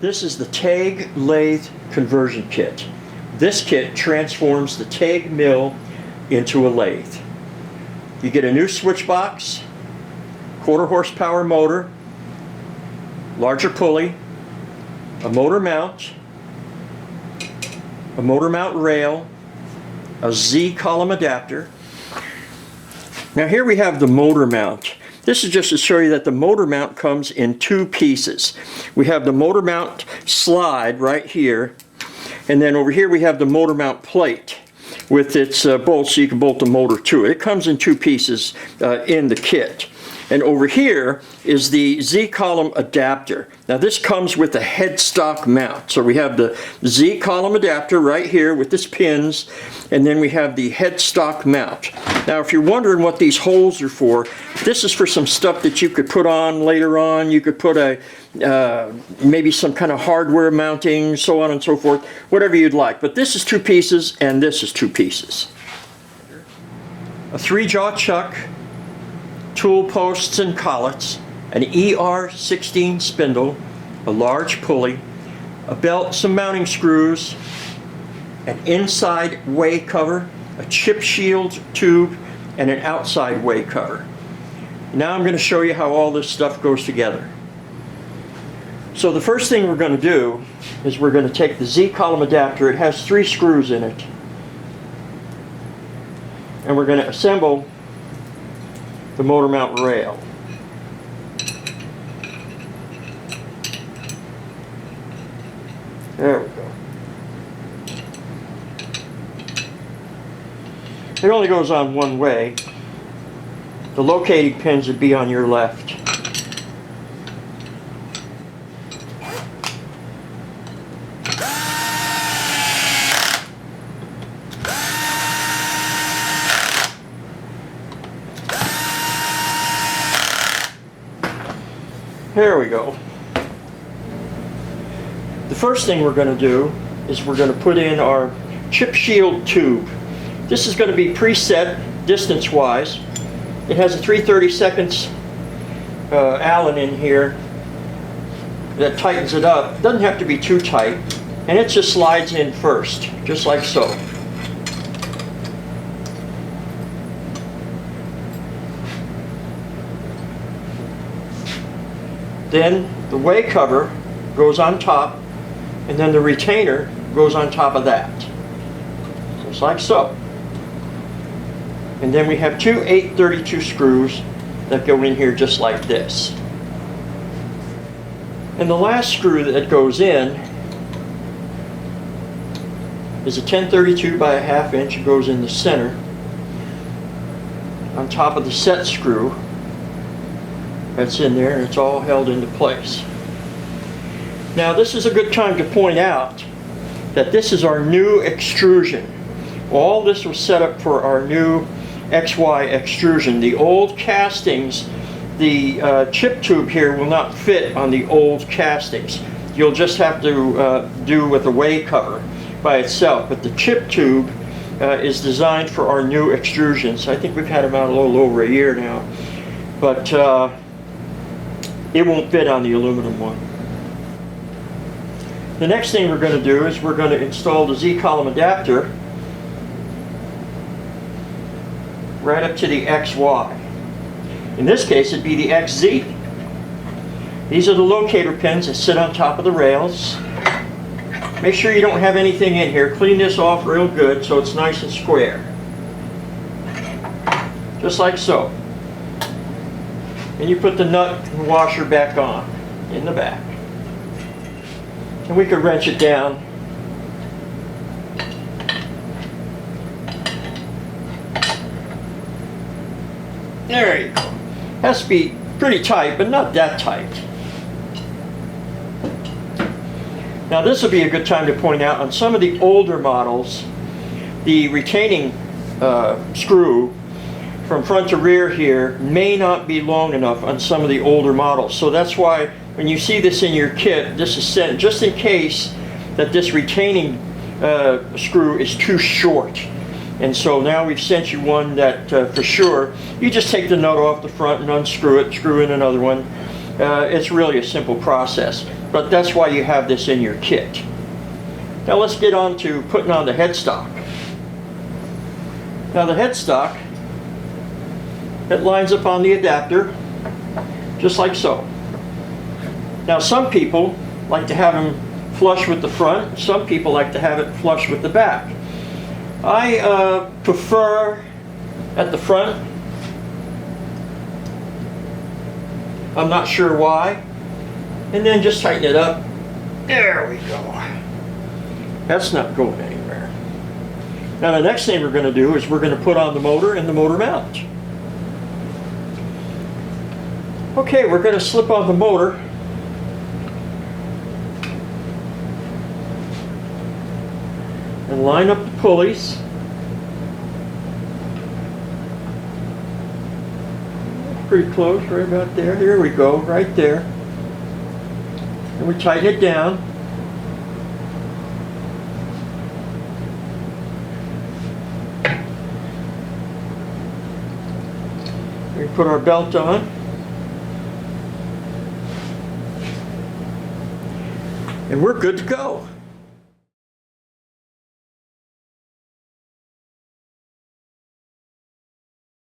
This is the Taig lathe conversion kit. This kit transforms the Taig mill into a lathe. You get a new switch box, quarter horsepower motor, larger pulley, a motor mount rail, a Z column adapter. Now here we have the motor mount. This is just to show you that the motor mount comes in two pieces. We have the motor mount slide right here, and then over here we have the motor mount plate with its bolts so you can bolt the motor to it. It comes in two pieces in the kit. And over here is the Z-column adapter. Now this comes with a headstock mount. So we have the Z-column adapter right here with its pins, and then we have the headstock mount. Now if you're wondering what these holes are for, this is for some stuff that you could put on later on. You could put a maybe some kind of hardware mounting, so on and so forth, whatever you'd like. But this is two pieces and this is two pieces. A 3-jaw chuck, tool posts and collets, an ER16 spindle, a large pulley, a belt, some mounting screws, an inside way cover, a chip shield tube, and an outside way cover. Now I'm going to show you how all this stuff goes together. So the first thing we're going to do is we're going to take the Z-column adapter. It has 3 screws in it. And we're going to assemble the motor mount rail. There we go. It only goes on one way. The locating pins would be on your left. There we go. The first thing we're going to do is we're going to put in our chip shield tube. This is going to be preset distance-wise. It has a 3/32 Allen in here that tightens it up. It doesn't have to be too tight, and it just slides in first, just like so. Then the way cover goes on top, and then the retainer goes on top of that. Just like so. And then we have 2 8/32 screws that go in here just like this. And the last screw that goes in is a 10/32 by a 1/2 inch. It goes in the center on top of the set screw that's in there, and it's all held into place. Now this is a good time to point out that this is our new extrusion. All this was set up for our new XY extrusion. The old castings, the chip tube here will not fit on the old castings. You'll just have to do with a way cover by itself. But the chip tube is designed for our new extrusions. I think we've had them out a little over a year now. But it won't fit on the aluminum one. The next thing we're going to do is we're going to install the Z-column adapter right up to the XY. In this case it'd be the XZ. These are the locator pins that sit on top of the rails. Make sure you don't have anything in here. Clean this off real good so it's nice and square. Just like so. And you put the nut and washer back on in the back. And we could wrench it down. There you go. Has to be pretty tight, but not that tight. Now this would be a good time to point out on some of the older models, the retaining screw from front to rear here may not be long enough on some of the older models. So that's why when you see this in your kit, this is sent just in case that this retaining screw is too short. And so now we've sent you one that for sure, you just take the nut off the front and unscrew it, screw in another one, It's really a simple process, but that's why you have this in your kit. Now let's get on to putting on the headstock. Now the headstock, it lines up on the adapter, just like so. Now some people like to have them flush with the front, some people like to have it flush with the back. I prefer at the front. I'm not sure why. And then just tighten it up. There we go. That's not going anywhere. Now the next thing we're going to do is we're going to put on the motor and the motor mount. Okay, we're going to slip on the motor. And line up the pulleys. Pretty close, right about there. Here we go, right there. And we tighten it down. We put our belt on. And we're good to go.